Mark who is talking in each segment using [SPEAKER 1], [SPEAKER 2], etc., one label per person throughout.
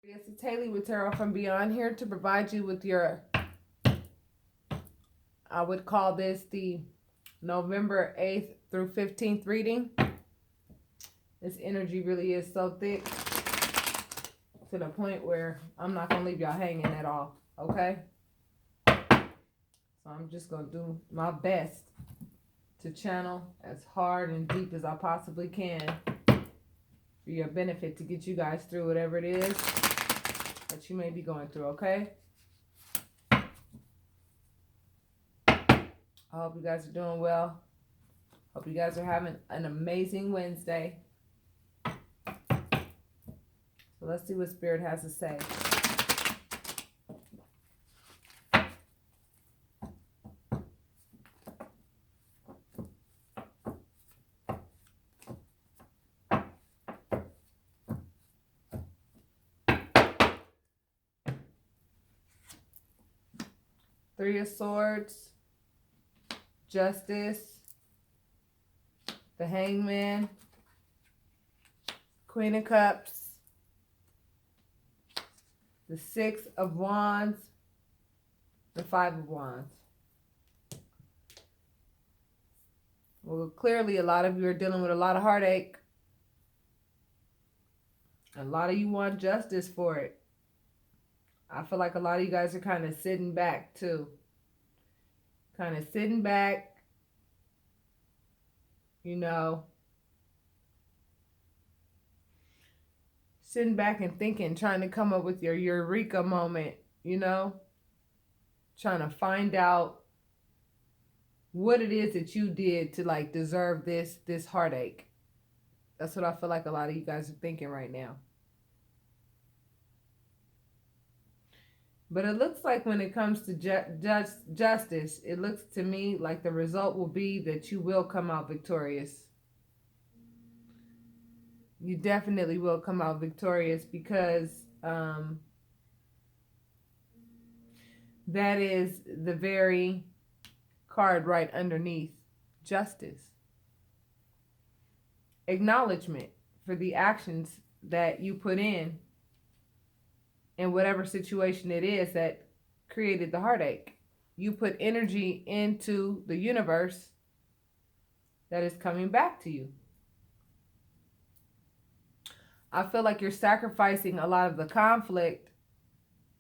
[SPEAKER 1] Yes, it's Haley with Tarot from Beyond, here to provide you with your, I would call this the November 8th through 15th reading. This energy really is so thick to the point where I'm not going to leave y'all hanging at all, okay? So I'm just going to do my best to channel as hard and deep as I possibly can for your benefit to get you guys through whatever it is that you may be going through, okay? I hope you guys are doing well. Hope you guys are having an amazing Wednesday. So let's see what Spirit has to say. Three of Swords, Justice, the Hangman, Queen of Cups, the Six of Wands, the Five of Wands. Well, clearly a lot of you are dealing with a lot of heartache. A lot of you want justice for it. I feel like a lot of you guys are kind of sitting back too. Kind of sitting back, you know. Sitting back and thinking, trying to come up with your eureka moment, you know. Trying to find out what it is that you did to like deserve this heartache. That's what I feel like a lot of you guys are thinking right now. But it looks like when it comes to justice, it looks to me like the result will be that you will come out victorious. You definitely will come out victorious because that is the very card right underneath justice. Acknowledgement for the actions that you put in whatever situation it is that created the heartache. You put energy into the universe that is coming back to you. I feel like you're sacrificing a lot of the conflict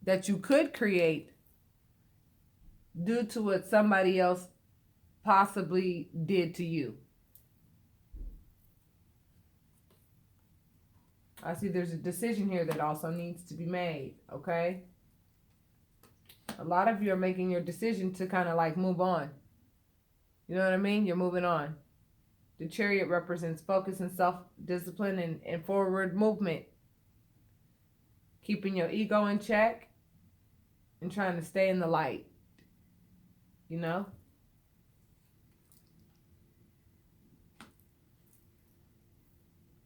[SPEAKER 1] that you could create due to what somebody else possibly did to you. I see there's a decision here that also needs to be made, okay? A lot of you are making your decision to kind of like move on. You know what I mean? You're moving on. The Chariot represents focus and self-discipline and forward movement. Keeping your ego in check and trying to stay in the light. You know?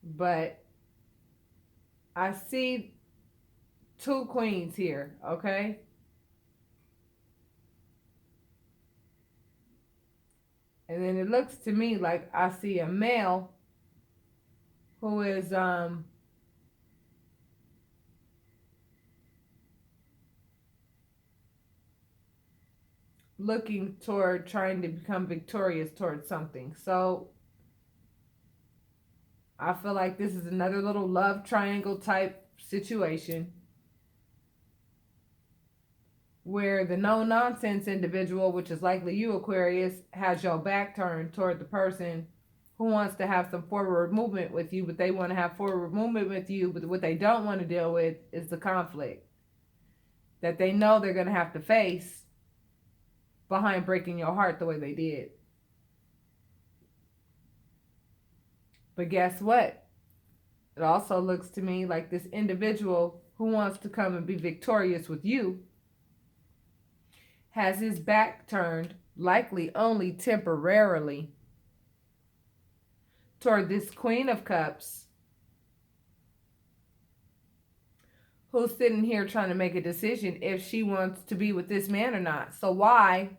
[SPEAKER 1] But I see two queens here, okay? And then it looks to me like I see a male who is looking toward trying to become victorious towards something. So I feel like this is another little love triangle type situation where the no-nonsense individual, which is likely you, Aquarius, has your back turned toward the person who wants to have some forward movement with you, but they want to have forward movement with you, but what they don't want to deal with is the conflict that they know they're going to have to face behind breaking your heart the way they did. But guess what? It also looks to me like this individual who wants to come and be victorious with you has his back turned, likely only temporarily, toward this Queen of Cups who's sitting here trying to make a decision if she wants to be with this man or not. So why?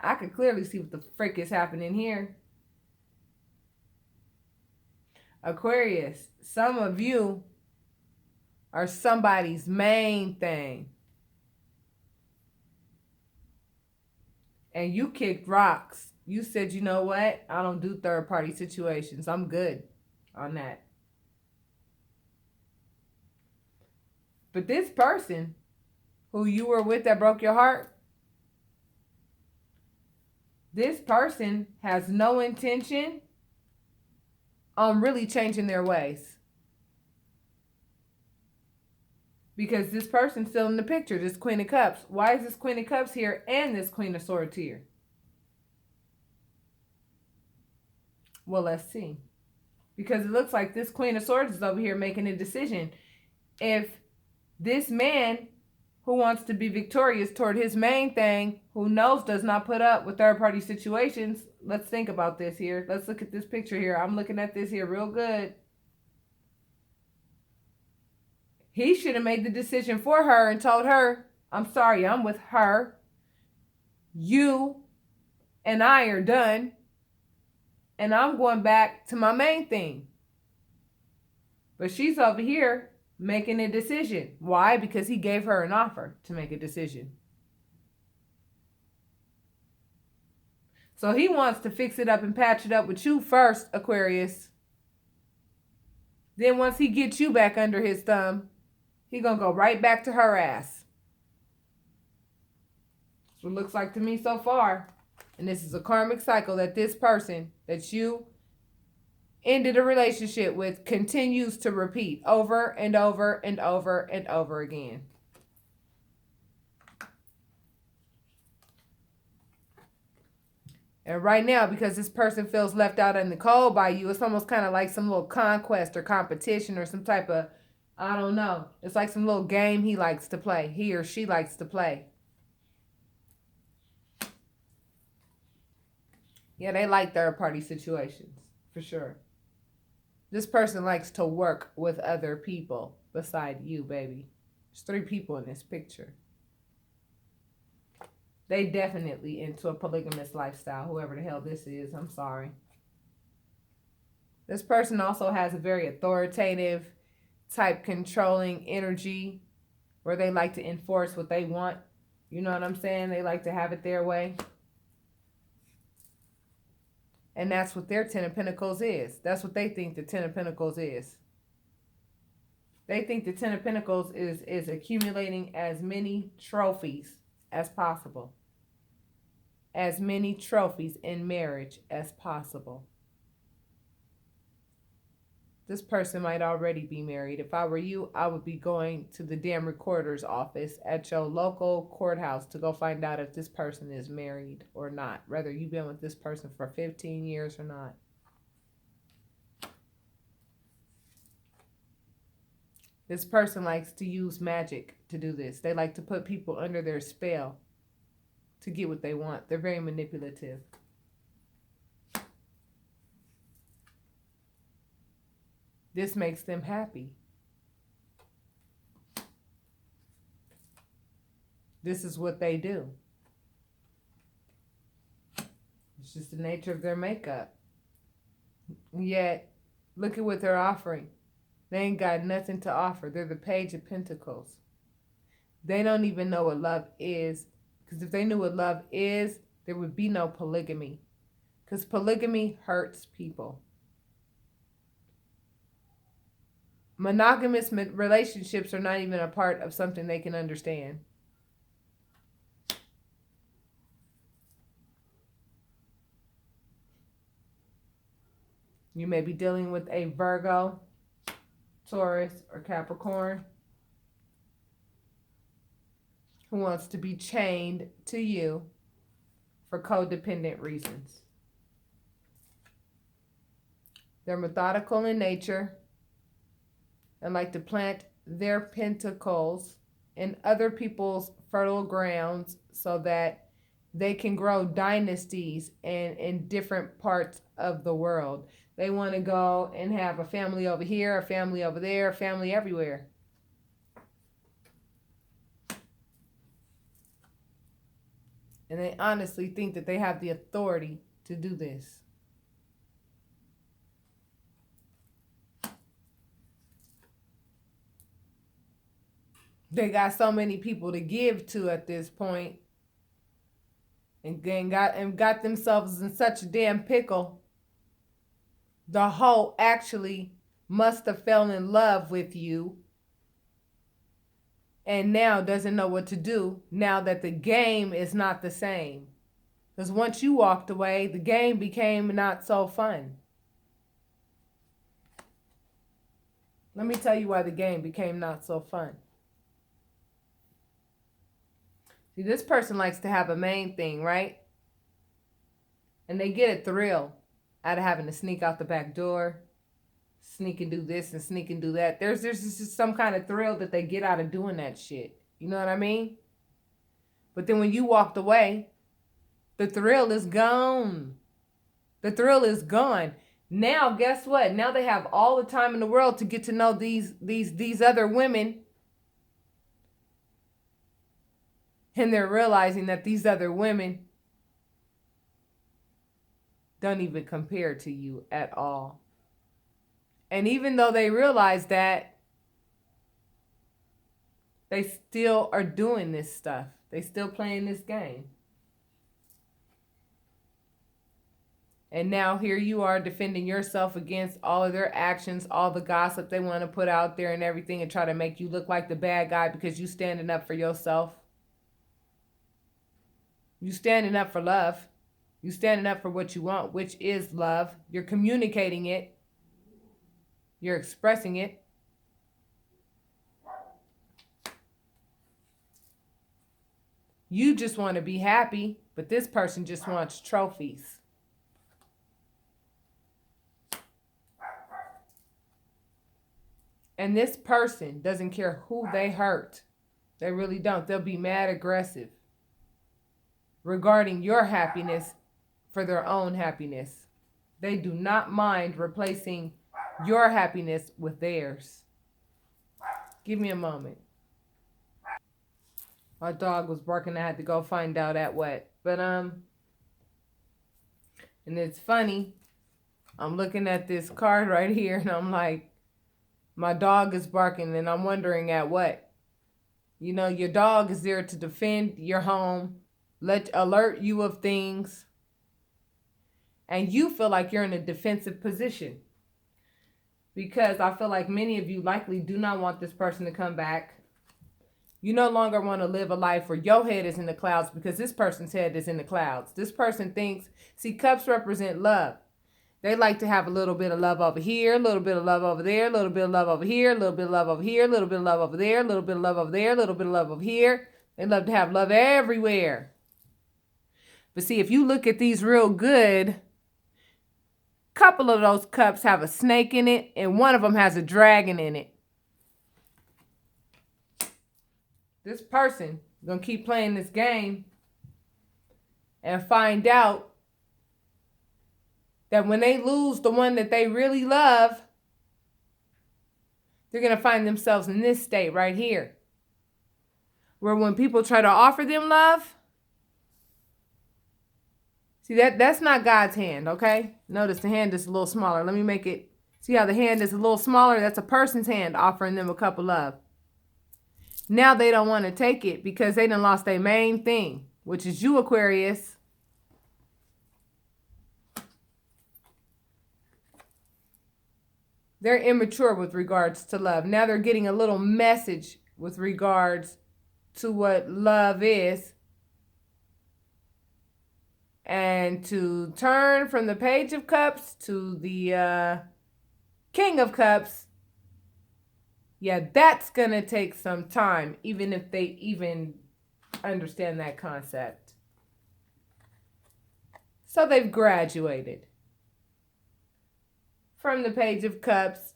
[SPEAKER 1] I can clearly see what the frick is happening here. Aquarius, some of you are somebody's main thing. And you kicked rocks. You said, you know what? I don't do third party situations. I'm good on that. But this person who you were with that broke your heart, this person has no intention on really changing their ways. Because this person's still in the picture, this Queen of Cups. Why is this Queen of Cups here and this Queen of Swords here? Well, let's see. Because it looks like this Queen of Swords is over here making a decision. If this man who wants to be victorious toward his main thing, who knows does not put up with third-party situations, let's think about this here. Let's look at this picture here. I'm looking at this here real good. He should have made the decision for her and told her, I'm sorry, I'm with her. You and I are done. And I'm going back to my main thing. But she's over here making a decision. Why? Because he gave her an offer to make a decision. So he wants to fix it up and patch it up with you first, Aquarius. Then once he gets you back under his thumb, he's going to go right back to her ass. That's what it looks like to me so far. And this is a karmic cycle that this person that you ended a relationship with continues to repeat over and over and over and over again. And right now, because this person feels left out in the cold by you, it's almost kind of like some little conquest or competition or some type of, I don't know. It's like some little game he likes to play. He or she likes to play. Yeah, they like third-party situations, for sure. This person likes to work with other people beside you, baby. There's 3 people in this picture. They definitely into a polygamous lifestyle, whoever the hell this is. I'm sorry. This person also has a very authoritative type controlling energy where they like to enforce what they want. You know what I'm saying? They like to have it their way. And that's what their 10 of Pentacles is. That's what they think the 10 of Pentacles is. They think the 10 of Pentacles is accumulating as many trophies as possible. As many trophies in marriage as possible. This person might already be married. If I were you, I would be going to the damn recorder's office at your local courthouse to go find out if this person is married or not. Whether you've been with this person for 15 years or not. This person likes to use magic to do this. They like to put people under their spell to get what they want. They're very manipulative. This makes them happy. This is what they do. It's just the nature of their makeup. Yet, look at what they're offering. They ain't got nothing to offer. They're the Page of Pentacles. They don't even know what love is. Because if they knew what love is, there would be no polygamy. Because polygamy hurts people. Monogamous relationships are not even a part of something they can understand. You may be dealing with a Virgo, Taurus, or Capricorn who wants to be chained to you for codependent reasons. They're methodical in nature and like to plant their pentacles in other people's fertile grounds so that they can grow dynasties in different parts of the world. They want to go and have a family over here, a family over there, a family everywhere. And they honestly think that they have the authority to do this. They got so many people to give to at this point, and got themselves in such a damn pickle. The hoe actually must have fell in love with you and now doesn't know what to do now that the game is not the same. Because once you walked away, the game became not so fun. Let me tell you why the game became not so fun. See, this person likes to have a main thing, right? And they get a thrill out of having to sneak out the back door, sneak and do this and sneak and do that. There's just some kind of thrill that they get out of doing that shit. You know what I mean? But then when you walked away, the thrill is gone. The thrill is gone. Now, guess what? Now they have all the time in the world to get to know these other women. And they're realizing that these other women don't even compare to you at all. And even though they realize that, they still are doing this stuff. They still playing this game. And now here you are defending yourself against all of their actions, all the gossip they want to put out there and everything, and try to make you look like the bad guy because you standing up for yourself. You standing up for love. You standing up for what you want, which is love. You're communicating it. You're expressing it. You just want to be happy, but this person just wants trophies. And this person doesn't care who they hurt. They really don't. They'll be mad aggressive regarding your happiness for their own happiness. They do not mind replacing your happiness with theirs. Give me a moment. My dog was barking. I had to go find out at what. But and it's funny. I'm looking at this card right here and I'm like, my dog is barking and I'm wondering at what. You know, your dog is there to defend your home, alert you of things, and you feel like you're in a defensive position. Because I feel like many of you likely do not want this person to come back. You no longer want to live a life where your head is in the clouds because this person's head is in the clouds. This person thinks, see, cups represent love. They like to have a little bit of love over here, a little bit of love over there, a little bit of love over here, a little bit of love over here, a little bit of love over there, a little bit of love over there, a little bit of love over here. They love to have love everywhere. But see, if you look at these real good, couple of those cups have a snake in it and one of them has a dragon in it. This person is going to keep playing this game and find out that when they lose the one that they really love, they're going to find themselves in this state right here. Where when people try to offer them love, see, that's not God's hand, okay? Notice the hand is a little smaller. Let me make it, see how the hand is a little smaller? That's a person's hand offering them a cup of love. Now they don't want to take it because they done lost their main thing, which is you, Aquarius. They're immature with regards to love. Now they're getting a little message with regards to what love is. And to turn from the Page of Cups to the King of Cups, yeah, that's going to take some time, even if they even understand that concept. So they've graduated from the Page of Cups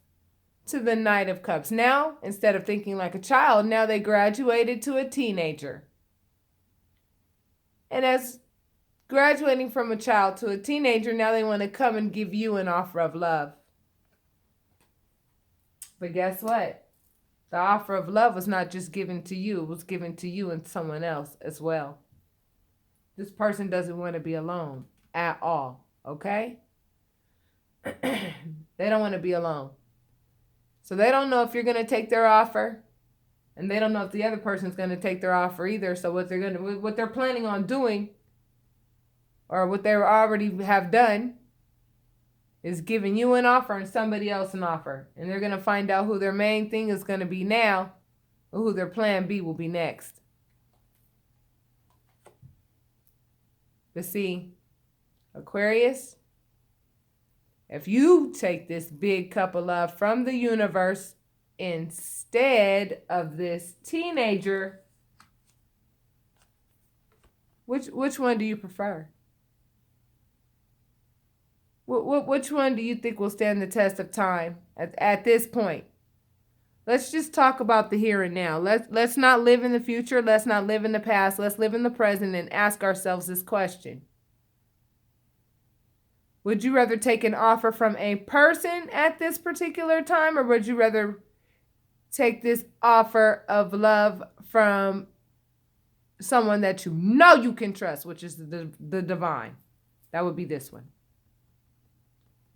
[SPEAKER 1] to the Knight of Cups. Now, instead of thinking like a child, now they graduated to a teenager. And as graduating from a child to a teenager, now they want to come and give you an offer of love. But guess what? The offer of love was not just given to you. It was given to you and someone else as well. This person doesn't want to be alone at all, okay? They don't want to be alone. So they don't know if you're going to take their offer. And they don't know if the other person's going to take their offer either. So what they're planning on doing, or what they already have done, is giving you an offer and somebody else an offer. And they're going to find out who their main thing is going to be now, or who their plan B will be next. But see, Aquarius, if you take this big cup of love from the universe instead of this teenager, which one do you prefer? Which one do you think will stand the test of time at this point? Let's just talk about the here and now. Let's not live in the future. Let's not live in the past. Let's live in the present and ask ourselves this question. Would you rather take an offer from a person at this particular time, or would you rather take this offer of love from someone that you know you can trust, which is the divine? That would be this one.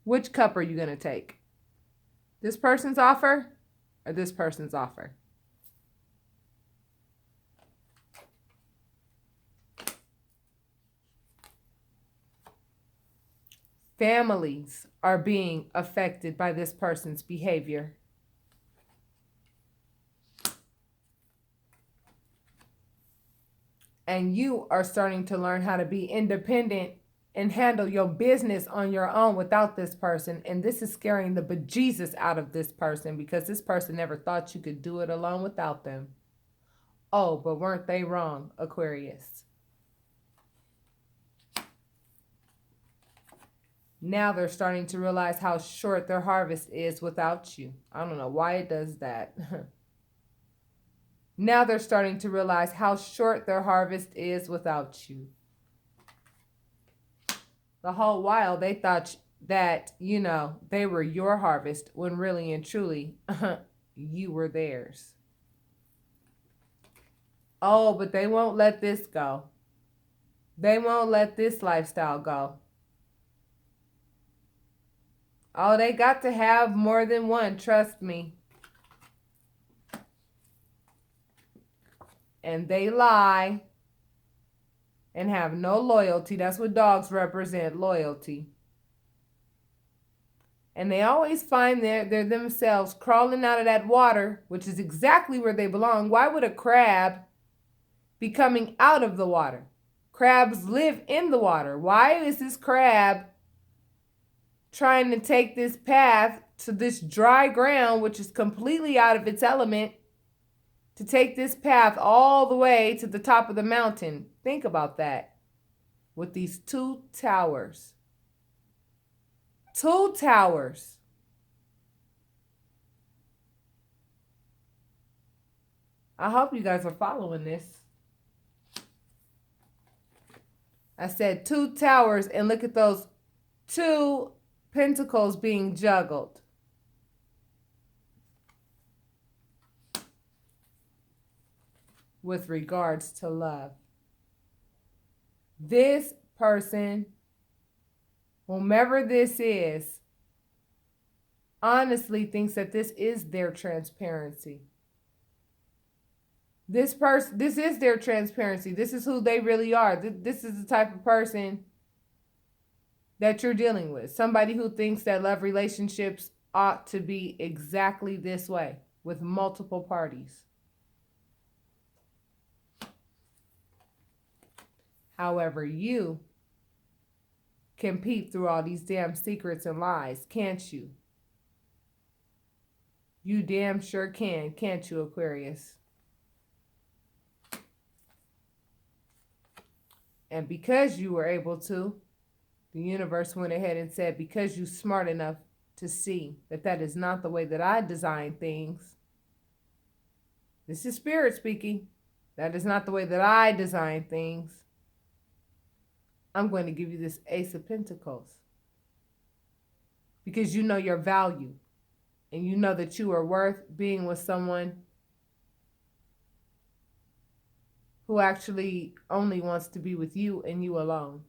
[SPEAKER 1] Which cup are you going to take? This person's offer or this person's offer? Families are being affected by this person's behavior. And you are starting to learn how to be independent and handle your business on your own without this person. And this is scaring the bejesus out of this person, because this person never thought you could do it alone without them. Oh, but weren't they wrong, Aquarius? Now they're starting to realize how short their harvest is without you. I don't know why it does that. Now they're starting to realize how short their harvest is without you. The whole while they thought that, they were your harvest, when really and truly, you were theirs. Oh, but they won't let this go. They won't let this lifestyle go. Oh, they got to have more than one, trust me. And they lie and have no loyalty. That's what dogs represent, loyalty. And they always find they're themselves crawling out of that water, which is exactly where they belong. Why would a crab be coming out of the water? Crabs live in the water. Why is this crab trying to take this path to this dry ground, which is completely out of its element, to take this path all the way to the top of the mountain? Think about that. With these 2 towers. 2 towers. I hope you guys are following this. I said 2 towers, and look at those 2 pentacles being juggled. With regards to love. This person, whomever this is, honestly thinks that this is their transparency. This is their transparency. This is who they really are. This is the type of person that you're dealing with. Somebody who thinks that love relationships ought to be exactly this way, with multiple parties. However, you can peep through all these damn secrets and lies, can't you? You damn sure can, can't you, Aquarius? And because you were able to, the universe went ahead and said, because you're smart enough to see that that is not the way that I design things. This is spirit speaking. That is not the way that I design things. I'm going to give you this Ace of Pentacles. Because you know your value. And you know that you are worth being with someone who actually only wants to be with you and you alone.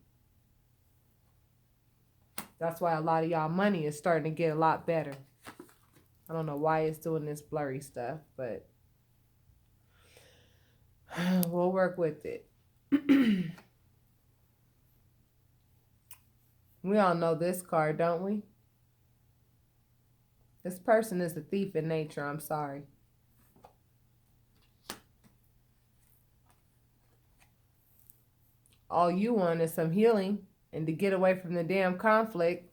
[SPEAKER 1] That's why a lot of y'all money is starting to get a lot better. I don't know why it's doing this blurry stuff, but We'll work with it. We all know this card, don't we? This person is a thief in nature. I'm sorry. All you want is some healing and to get away from the damn conflict.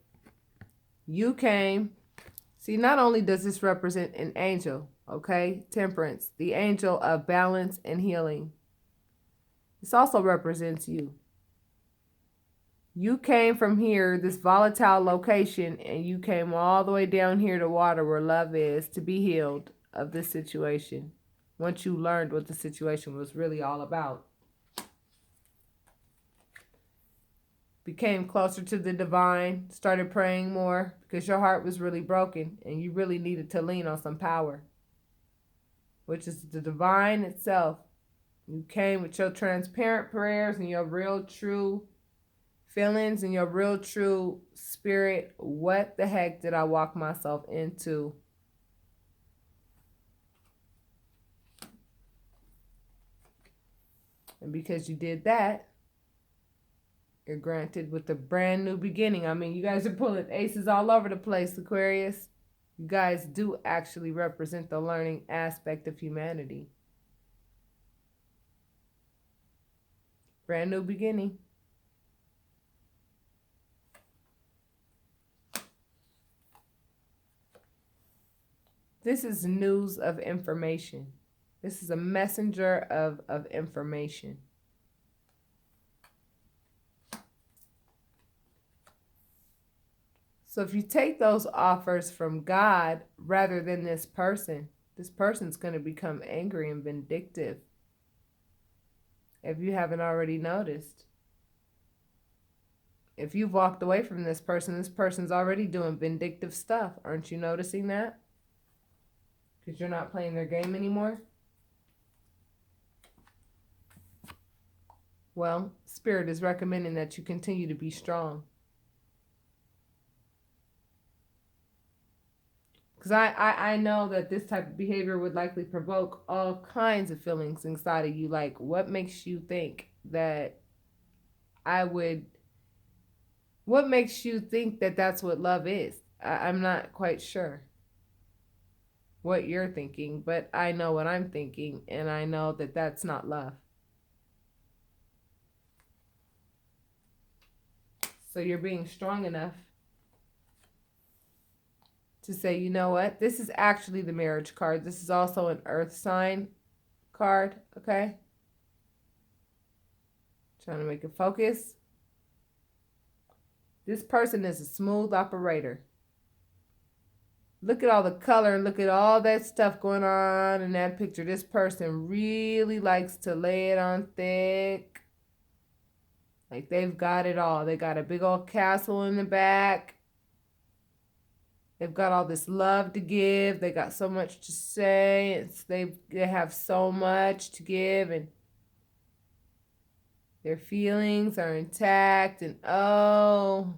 [SPEAKER 1] You came. See, not only does this represent an angel, okay? Temperance, the angel of balance and healing. This also represents you. You came from here, this volatile location, and you came all the way down here to water where love is to be healed of this situation. Once you learned what the situation was really all about. Became closer to the divine, started praying more because your heart was really broken and you really needed to lean on some power, which is the divine itself. You came with your transparent prayers and your real true feelings and your real true spirit. What the heck did I walk myself into? And because you did that, you're granted with a brand new beginning. I mean, you guys are pulling aces all over the place, Aquarius. You guys do actually represent the learning aspect of humanity. Brand new beginning. This is news of information. This is a messenger of information. So if you take those offers from God rather than this person's going to become angry and vindictive. If you haven't already noticed. If you've walked away from this person's already doing vindictive stuff. Aren't you noticing that? Because you're not playing their game anymore? Well, Spirit is recommending that you continue to be strong. Because I know that this type of behavior would likely provoke all kinds of feelings inside of you. Like, what makes you think that what makes you think that that's what love is? I'm not quite sure what you're thinking, but I know what I'm thinking, and I know that that's not love. So you're being strong enough to say, you know what? This is actually the marriage card. This is also an earth sign card, okay? Trying to make it focus. This person is a smooth operator. Look at all the color. Look at all that stuff going on in that picture. This person really likes to lay it on thick. Like they've got it all. They got a big old castle in the back. They've got all this love to give. They got so much to say. They have so much to give, and their feelings are intact. And oh,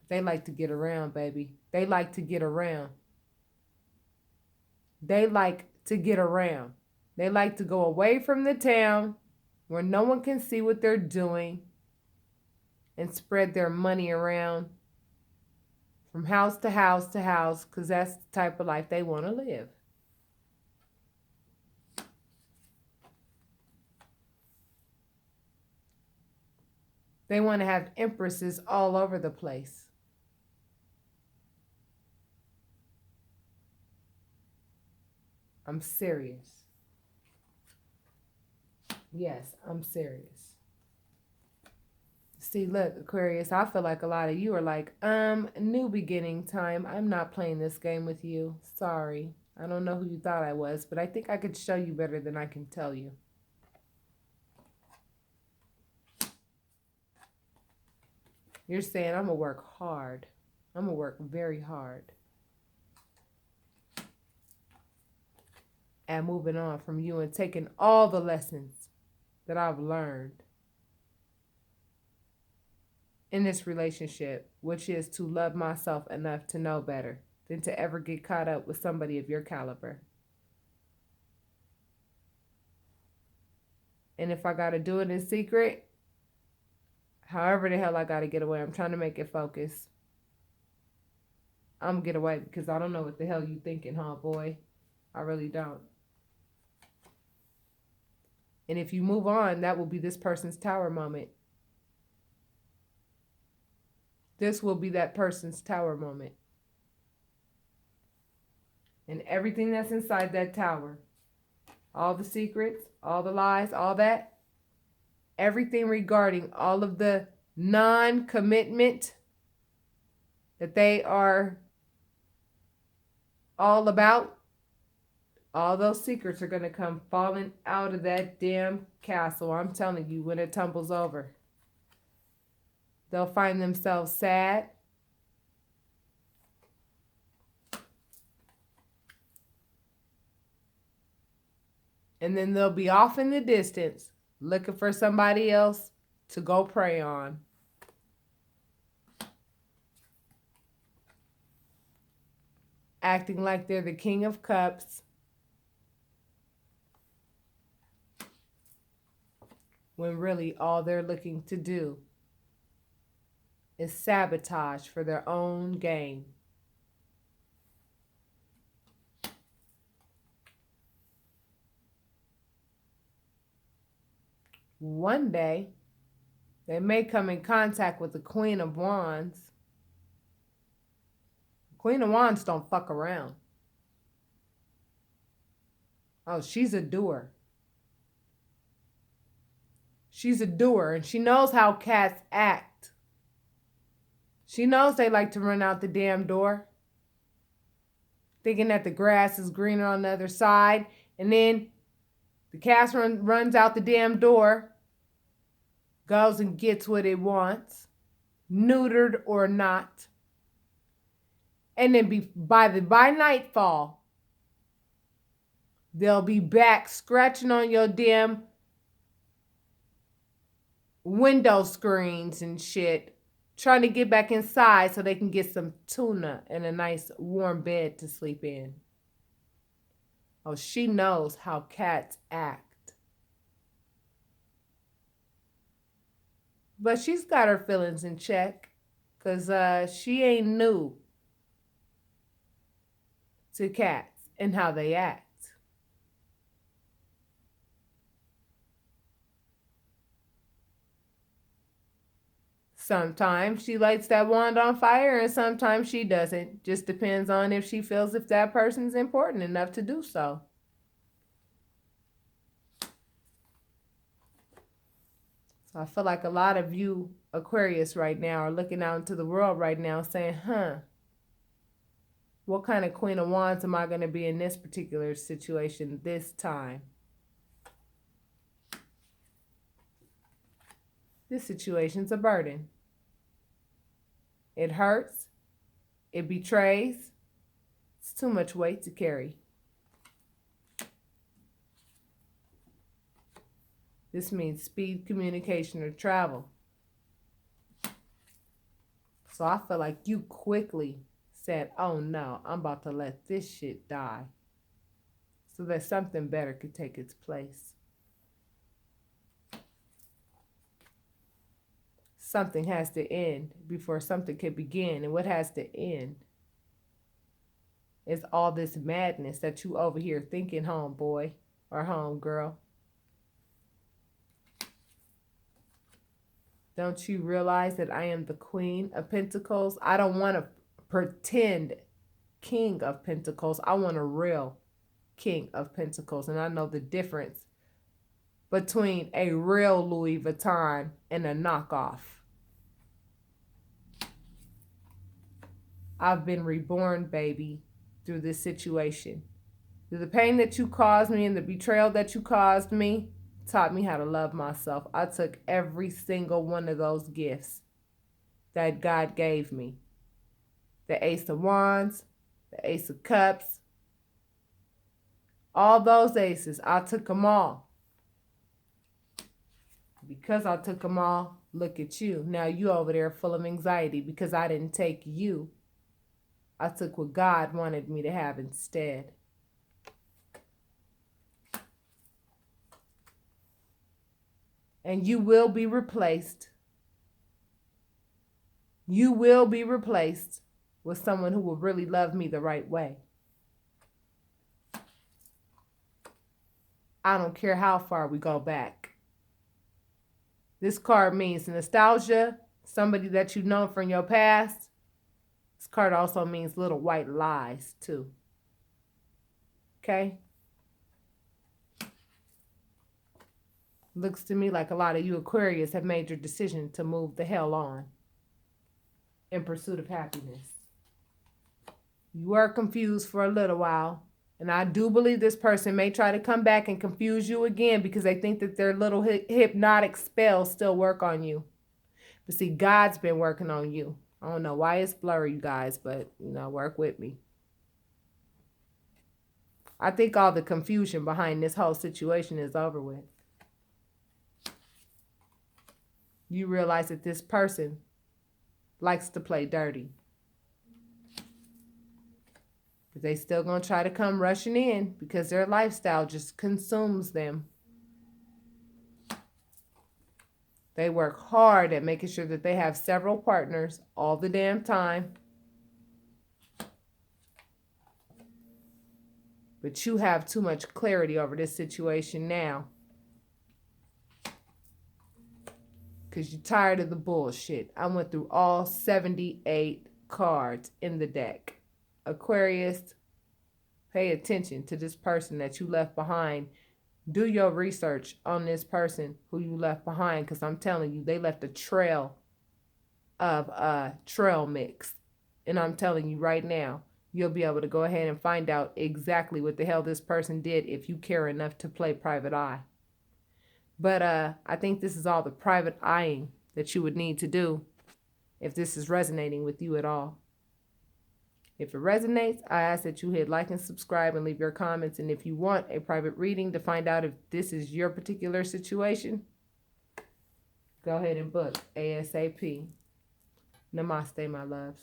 [SPEAKER 1] they like to get around, baby. They like to get around. They like to get around. They like to go away from the town where no one can see what they're doing and spread their money around from house to house to house, because that's the type of life they want to live. They want to have empresses all over the place. I'm serious. Yes, I'm serious. See, look, Aquarius, I feel like a lot of you are like, new beginning time. I'm not playing this game with you. Sorry. I don't know who you thought I was, but I think I could show you better than I can tell you. You're saying, I'm going to work hard. I'm going to work very hard. And moving on from you and taking all the lessons that I've learned in this relationship, which is to love myself enough to know better. than to ever get caught up with somebody of your caliber. And if I got to do it in secret, however the hell I got to get away, I'm trying to make it focus. I'm going to get away because I don't know what the hell you thinking, huh, boy? I really don't. And if you move on, that will be this person's tower moment. This will be that person's tower moment. And everything that's inside that tower, all the secrets, all the lies, all that, everything regarding all of the non-commitment that they are all about, all those secrets are going to come falling out of that damn castle. I'm telling you, when it tumbles over, they'll find themselves sad. And then they'll be off in the distance looking for somebody else to go prey on. Acting like they're the King of Cups. When really all they're looking to do is sabotage for their own gain. One day, they may come in contact with the Queen of Wands. Queen of Wands don't fuck around. Oh, she's a doer. She's a doer, and she knows how cats act. She knows they like to run out the damn door, thinking that the grass is greener on the other side, and then the cat runs out the damn door, goes and gets what it wants, neutered or not. And then by nightfall, they'll be back scratching on your damn window screens and shit, trying to get back inside so they can get some tuna and a nice warm bed to sleep in. Oh, she knows how cats act. But she's got her feelings in check, because she ain't new to cats and how they act. Sometimes she lights that wand on fire and sometimes she doesn't. Just depends on if she feels if that person's important enough to do so. So I feel like a lot of you Aquarius right now are looking out into the world right now saying, what kind of Queen of Wands am I going to be in this particular situation this time? This situation's a burden. It hurts. It betrays. It's too much weight to carry. This means speed, communication, or travel. So I feel like you quickly said, oh no, I'm about to let this shit die so that something better could take its place. Something has to end before something can begin. And what has to end is all this madness that you over here thinking, homeboy or homegirl. Don't you realize that I am the Queen of Pentacles? I don't want to pretend King of Pentacles. I want a real King of Pentacles. And I know the difference between a real Louis Vuitton and a knockoff. I've been reborn, baby, through this situation. Through the pain that you caused me and the betrayal that you caused me, taught me how to love myself. I took every single one of those gifts that God gave me. The Ace of Wands, the Ace of Cups, all those aces, I took them all. Because I took them all, look at you. Now you over there full of anxiety because I didn't take you. I took what God wanted me to have instead. And you will be replaced. You will be replaced with someone who will really love me the right way. I don't care how far we go back. This card means nostalgia, somebody that you've known from your past. This card also means little white lies, too. Okay? Looks to me like a lot of you Aquarius have made your decision to move the hell on in pursuit of happiness. You were confused for a little while. And I do believe this person may try to come back and confuse you again because they think that their little hypnotic spells still work on you. But see, God's been working on you. I don't know why it's blurry, you guys, but, work with me. I think all the confusion behind this whole situation is over with. You realize that this person likes to play dirty. But they still going to try to come rushing in because their lifestyle just consumes them. They work hard at making sure that they have several partners all the damn time. But you have too much clarity over this situation now. Because you're tired of the bullshit. I went through all 78 cards in the deck. Aquarius, pay attention to this person that you left behind. Do your research on this person who you left behind, because I'm telling you, they left a trail of trail mix. And I'm telling you right now, you'll be able to go ahead and find out exactly what the hell this person did if you care enough to play private eye. But I think this is all the private eyeing that you would need to do if this is resonating with you at all. If it resonates, I ask that you hit like and subscribe and leave your comments. And if you want a private reading to find out if this is your particular situation, go ahead and book ASAP. Namaste, my loves.